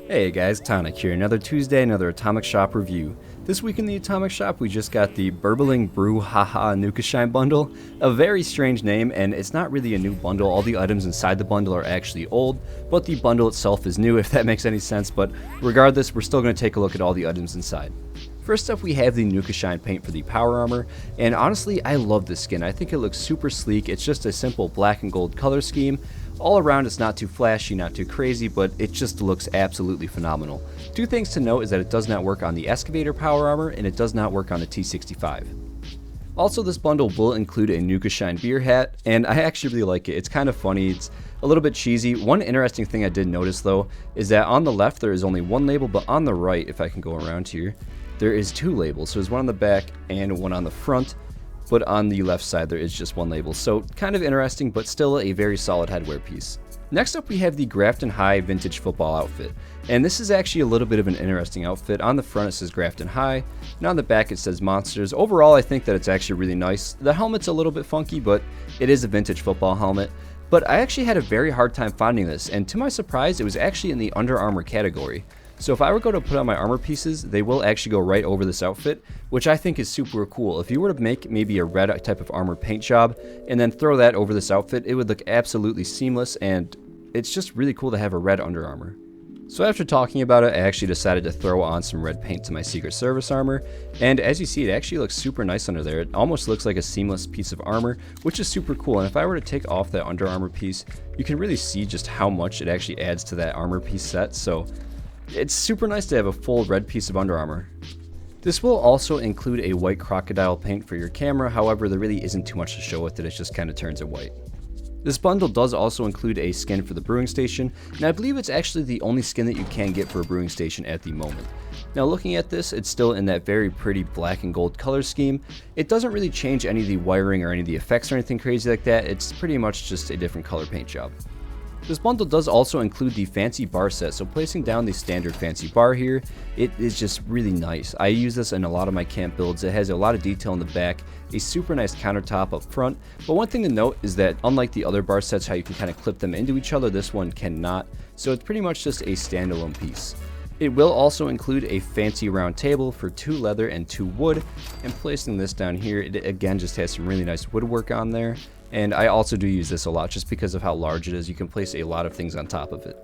Hey guys, Tonic here. Another Tuesday, another Atomic Shop review. This week in the Atomic Shop, we just got the Brew-Haha Nukashine Bundle. A very strange name, and it's not really a new bundle. All the items inside the bundle are actually old, but the bundle itself is new, if that makes any sense. But regardless, we're still going to take a look at all the items inside. First up, we have the Nukashine paint for the power armor, and honestly, I love this skin. I think it looks super sleek. It's just a simple black and gold color scheme. All around, it's not too flashy, not too crazy, but it just looks absolutely phenomenal. Two things to note is that it does not work on the Excavator power armor, and it does not work on the T65. Also, this bundle will include a Nukashine beer hat, and I actually really like it. It's kind of funny, it's a little bit cheesy. One interesting thing I did notice though, is that on the left there is only one label, but on the right, if I can go around here, there is two labels. So there's one on the back and one on the front. But on the left side there is just one label, so kind of interesting, but still a very solid headwear piece. Next up we have the Grafton High vintage football outfit, and this is actually a little bit of an interesting outfit. On the front it says Grafton High, and on the back it says Monsters. Overall I think that it's actually really nice. The helmet's a little bit funky, but it is a vintage football helmet. But I actually had a very hard time finding this, and to my surprise it was actually in the Under Armour category. So if I were going to put on my armor pieces, they will actually go right over this outfit, which I think is super cool. If you were to make maybe a red type of armor paint job and then throw that over this outfit, it would look absolutely seamless, and it's just really cool to have a red Under Armour. So after talking about it, I actually decided to throw on some red paint to my Secret Service armor, and as you see, it actually looks super nice under there. It almost looks like a seamless piece of armor, which is super cool. And if I were to take off that Under Armour piece, you can really see just how much it actually adds to that armor piece set. So it's super nice to have a full red piece of Under Armour. This will also include a white Crocodile paint for your camera, however there really isn't too much to show with it, it just kind of turns it white. This bundle does also include a skin for the brewing station, and I believe it's actually the only skin that you can get for a brewing station at the moment. Now looking at this, it's still in that very pretty black and gold color scheme. It doesn't really change any of the wiring or any of the effects or anything crazy like that, it's pretty much just a different color paint job. This bundle does also include the fancy bar set, so placing down the standard fancy bar here, it is just really nice. I use this in a lot of my camp builds. It has a lot of detail in the back, a super nice countertop up front, but one thing to note is that unlike the other bar sets how you can kind of clip them into each other, this one cannot, so it's pretty much just a standalone piece. It will also include a fancy round table for 2 leather and 2 wood, and placing this down here, it again just has some really nice woodwork on there. And I also do use this a lot just because of how large it is. You can place a lot of things on top of it.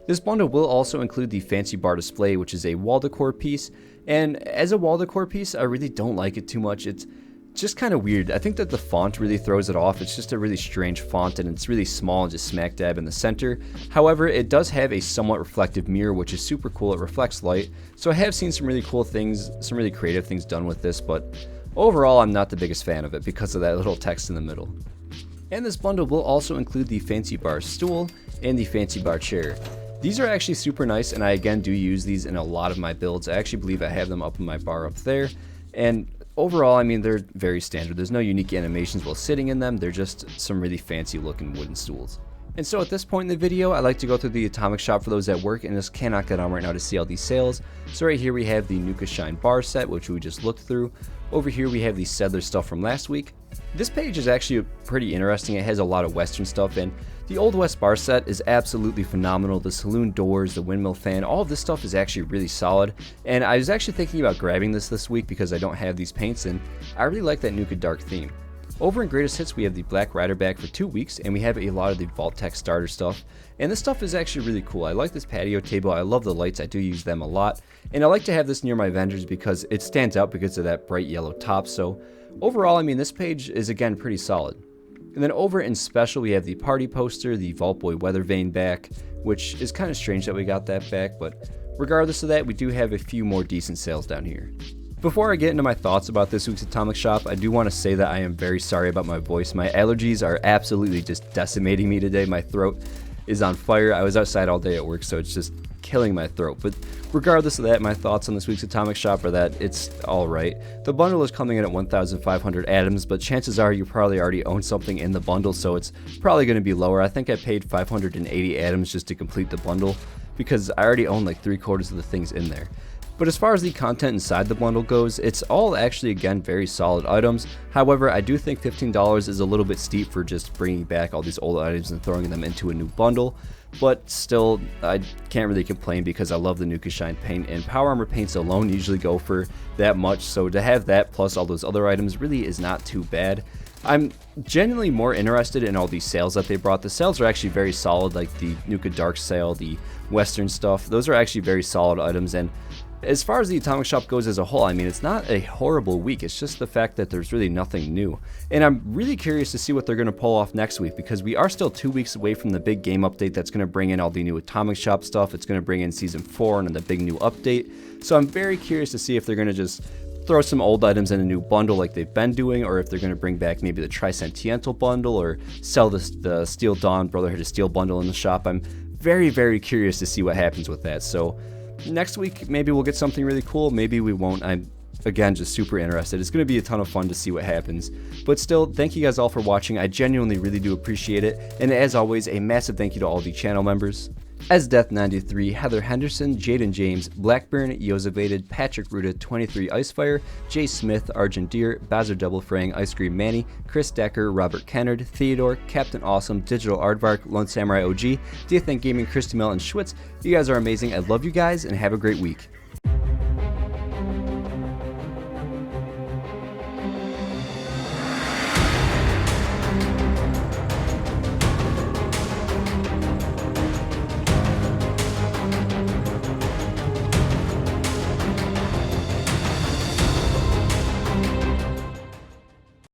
This bundle will also include the fancy bar display, which is a wall decor piece. And as a wall decor piece, I really don't like it too much. It's just kind of weird. I think that the font really throws it off. It's just a really strange font, and it's really small and just smack dab in the center. However, it does have a somewhat reflective mirror, which is super cool. It reflects light. So I have seen some really cool things, some really creative things done with this, but overall I'm not the biggest fan of it because of that little text in the middle. And this bundle will also include the fancy bar stool and the fancy bar chair. These are actually super nice, and I again do use these in a lot of my builds. I actually believe I have them up in my bar up there, and overall I mean they're very standard. There's no unique animations while sitting in them, they're just some really fancy looking wooden stools. And so at this point in the video, I like to go through the Atomic Shop for those at work and just cannot get on right now to see all these sales. So right here we have the Nukashine bar set, which we just looked through. Over here we have the Settler stuff from last week. This page is actually pretty interesting. It has a lot of Western stuff, and the Old West bar set is absolutely phenomenal. The saloon doors, the windmill fan, all of this stuff is actually really solid. And I was actually thinking about grabbing this week because I don't have these paints, and I really like that Nuka dark theme. Over in Greatest Hits we have the Black Rider back for 2 weeks, and we have a lot of the Vault-Tec starter stuff. And this stuff is actually really cool. I like this patio table, I love the lights, I do use them a lot. And I like to have this near my vendors because it stands out because of that bright yellow top. So overall, I mean, this page is again pretty solid. And then over in Special we have the party poster, the Vault Boy weather vane back, which is kind of strange that we got that back, but regardless of that, we do have a few more decent sales down here. Before I get into my thoughts about this week's Atomic Shop, I do want to say that I am very sorry about my voice. My allergies are absolutely just decimating me today. My throat is on fire. I was outside all day at work, so it's just killing my throat. But regardless of that, my thoughts on this week's Atomic Shop are that it's alright. The bundle is coming in at 1,500 atoms, but chances are you probably already own something in the bundle, so it's probably going to be lower. I think I paid 580 atoms just to complete the bundle because I already own like 3/4 of the things in there. But as far as the content inside the bundle goes, it's all actually, again, very solid items. However, I do think $15 is a little bit steep for just bringing back all these old items and throwing them into a new bundle. But still, I can't really complain because I love the Nukashine paint, and Power Armor paints alone usually go for that much, so to have that plus all those other items really is not too bad. I'm genuinely more interested in all these sales that they brought. The sales are actually very solid, like the Nuka Dark sale, the Western stuff. Those are actually very solid items, and as far as the Atomic Shop goes as a whole, I mean, it's not a horrible week. It's just the fact that there's really nothing new. And I'm really curious to see what they're going to pull off next week, because we are still 2 weeks away from the big game update that's going to bring in all the new Atomic Shop stuff. It's going to bring in Season 4 and then the big new update. So I'm very curious to see if they're going to just throw some old items in a new bundle like they've been doing, or if they're going to bring back maybe the Tricentennial bundle or sell the Steel Dawn Brotherhood of Steel bundle in the shop. I'm very, very curious to see what happens with that. So next week, maybe we'll get something really cool. Maybe we won't. I'm, again, just super interested. It's going to be a ton of fun to see what happens. But still, thank you guys all for watching. I genuinely really do appreciate it. And as always, a massive thank you to all the channel members: Death93, Heather Henderson, Jaden James, Blackburn, Yosevated, Patrick Ruda, 23 Icefire, Jay Smith, Argent Deer, Bowser Double Frang, Ice Cream Manny, Chris Decker, Robert Kennard, Theodore, Captain Awesome, Digital Aardvark, Lone Samurai OG, Think Gaming, Christy Mel, and Schwitz. You guys are amazing. I love you guys, and have a great week.